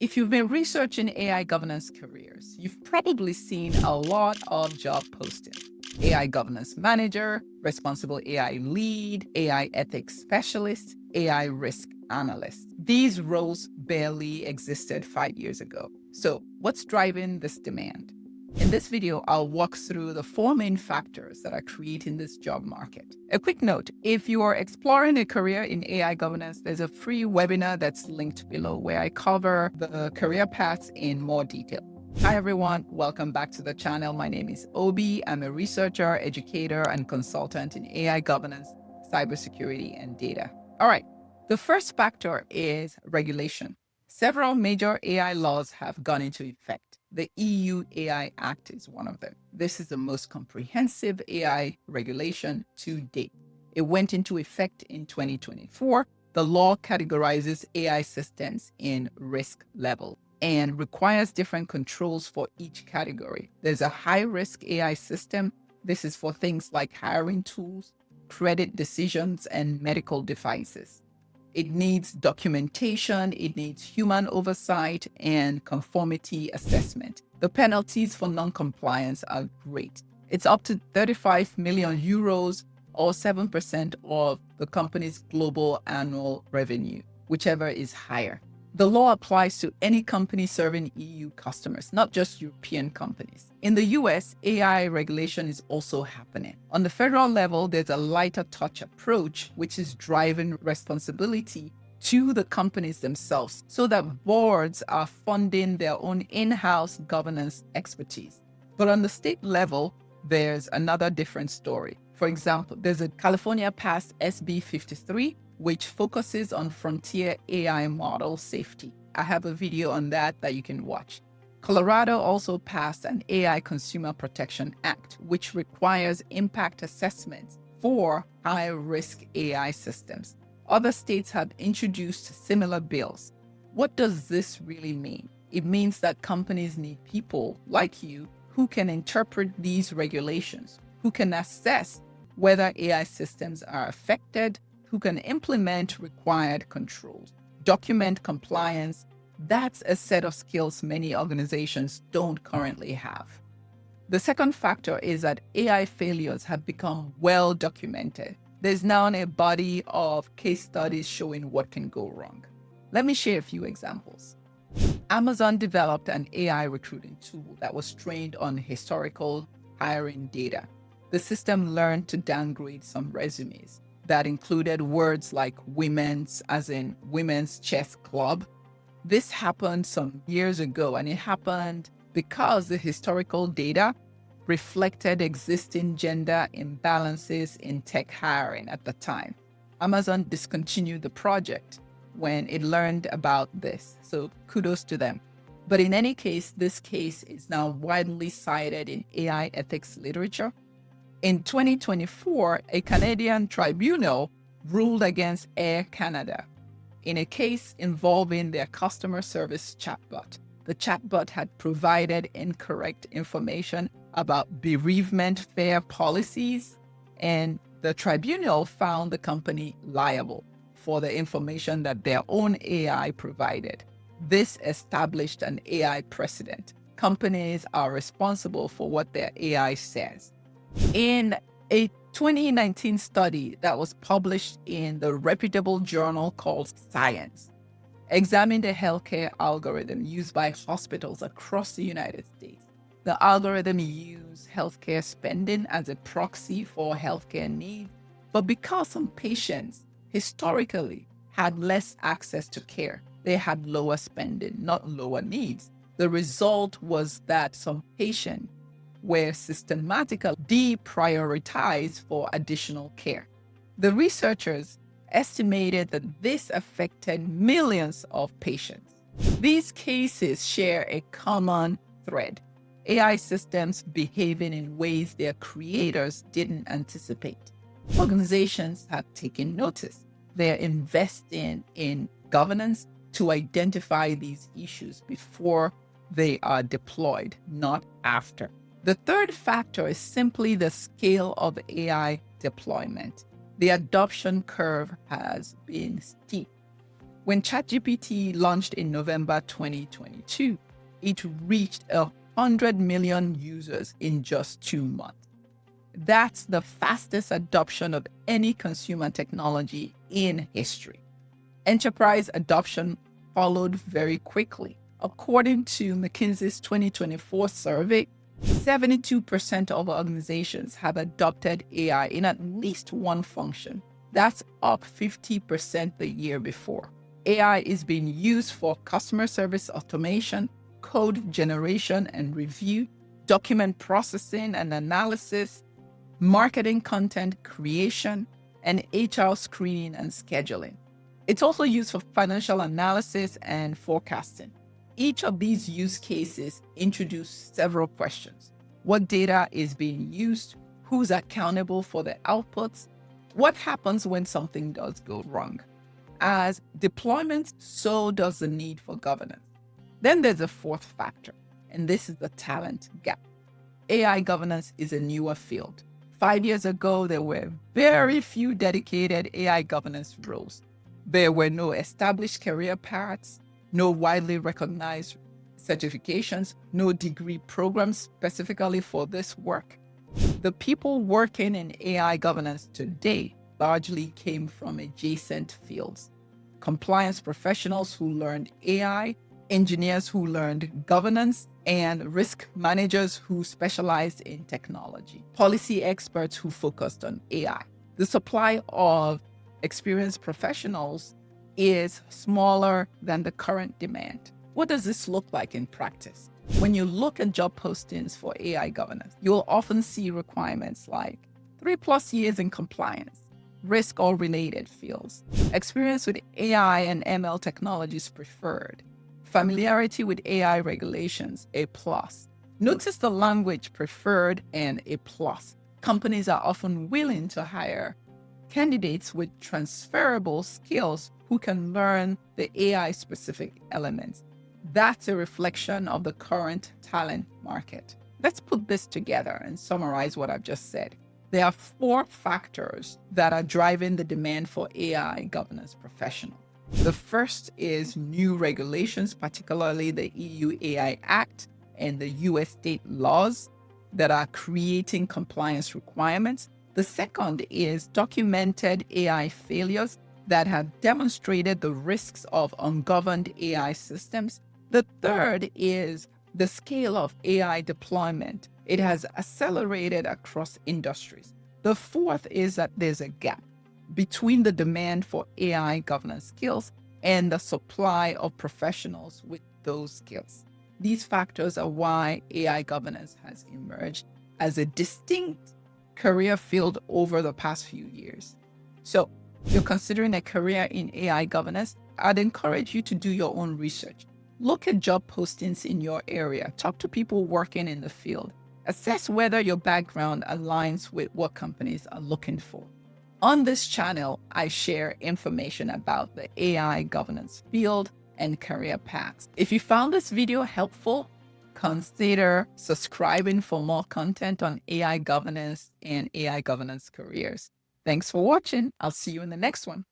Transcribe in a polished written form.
If you've been researching AI governance careers, you've probably seen a lot of job postings. AI governance manager, responsible AI lead, AI ethics specialist, AI risk analyst. These roles barely existed 5 years ago. So, what's driving this demand? In this video, I'll walk through the four main factors that are creating this job market. A quick note, if you are exploring a career in AI governance, there's a free webinar that's linked below where I cover the career paths in more detail. Hi everyone, welcome back to the channel. My name is Obi. I'm a researcher, educator, and consultant in AI governance, cybersecurity, and data. All right, the first factor is regulation. Several major AI laws have gone into effect. The EU AI Act is one of them. This is the most comprehensive AI regulation to date. It went into effect in 2024. The law categorizes AI systems in risk level and requires different controls for each category. There's a high-risk AI system. This is for things like hiring tools, credit decisions, and medical devices. It needs documentation, it needs human oversight, and conformity assessment. The penalties for non-compliance are great. It's up to 35 million euros or 7% of the company's global annual revenue, whichever is higher. The law applies to any company serving EU customers, not just European companies. In the US, AI regulation is also happening. On the federal level, there's a lighter touch approach, which is driving responsibility to the companies themselves so that boards are funding their own in-house governance expertise. But on the state level, there's another different story. For example, there's a California passed SB 53, which focuses on frontier AI model safety. I have a video on that you can watch. Colorado also passed an AI Consumer Protection Act, which requires impact assessments for high-risk AI systems. Other states have introduced similar bills. What does this really mean? It means that companies need people like you who can interpret these regulations, who can assess whether AI systems are affected, who can implement required controls, document compliance. That's a set of skills many organizations don't currently have. The second factor is that AI failures have become well documented. There's now a body of case studies showing what can go wrong. Let me share a few examples. Amazon developed an AI recruiting tool that was trained on historical hiring data. The system learned to downgrade some resumes that included words like women's, as in women's chess club. This happened some years ago, and it happened because the historical data reflected existing gender imbalances in tech hiring at the time. Amazon discontinued the project when it learned about this, so kudos to them. But in any case, this case is now widely cited in AI ethics literature. In 2024, a Canadian tribunal ruled against Air Canada in a case involving their customer service chatbot. The chatbot had provided incorrect information about bereavement fare policies, and the tribunal found the company liable for the information that their own AI provided. This established an AI precedent. Companies are responsible for what their AI says. In a 2019 study that was published in the reputable journal called Science, examined a healthcare algorithm used by hospitals across the United States. The algorithm used healthcare spending as a proxy for healthcare needs, but because some patients historically had less access to care, they had lower spending, not lower needs. The result was that some patients were systematically deprioritized for additional care. The researchers estimated that this affected millions of patients. These cases share a common thread: AI systems behaving in ways their creators didn't anticipate. Organizations have taken notice. They're investing in governance to identify these issues before they are deployed, not after. The third factor is simply the scale of AI deployment. The adoption curve has been steep. When ChatGPT launched in November 2022, it reached 100 million users in just 2 months. That's the fastest adoption of any consumer technology in history. Enterprise adoption followed very quickly. According to McKinsey's 2024 survey, 72% of organizations have adopted AI in at least one function. That's up 50% the year before. AI is being used for customer service automation, code generation and review, document processing and analysis, marketing content creation, and HR screening and scheduling. It's also used for financial analysis and forecasting. Each of these use cases introduce several questions. What data is being used? Who's accountable for the outputs? What happens when something does go wrong? As deployments, so does the need for governance. Then there's a fourth factor, and this is the talent gap. AI governance is a newer field. 5 years ago, there were very few dedicated AI governance roles. There were no established career paths, no widely recognized certifications, no degree programs specifically for this work. The people working in AI governance today largely came from adjacent fields. Compliance professionals who learned AI, engineers who learned governance, and risk managers who specialized in technology, policy experts who focused on AI. The supply of experienced professionals is smaller than the current demand. What does this look like in practice? When you look at job postings for AI governance, you'll often see requirements like 3+ years in compliance, risk or related fields, experience with AI and ML technologies preferred, familiarity with AI regulations, A+. Notice the language preferred and A+. Companies are often willing to hire candidates with transferable skills who can learn the AI-specific elements. That's a reflection of the current talent market. Let's put this together and summarize what I've just said. There are 4 factors that are driving the demand for AI governance professionals. The first is new regulations, particularly the EU AI Act and the US state laws that are creating compliance requirements. The second is documented AI failures that have demonstrated the risks of ungoverned AI systems. The third is the scale of AI deployment. It has accelerated across industries. The fourth is that there's a gap between the demand for AI governance skills and the supply of professionals with those skills. These factors are why AI governance has emerged as a distinct career field over the past few years. So, if you're considering a career in AI governance, I'd encourage you to do your own research. Look at job postings in your area. Talk to people working in the field. Assess whether your background aligns with what companies are looking for. On this channel, I share information about the AI governance field and career paths. If you found this video helpful, consider subscribing for more content on AI governance and AI governance careers. Thanks for watching. I'll see you in the next one.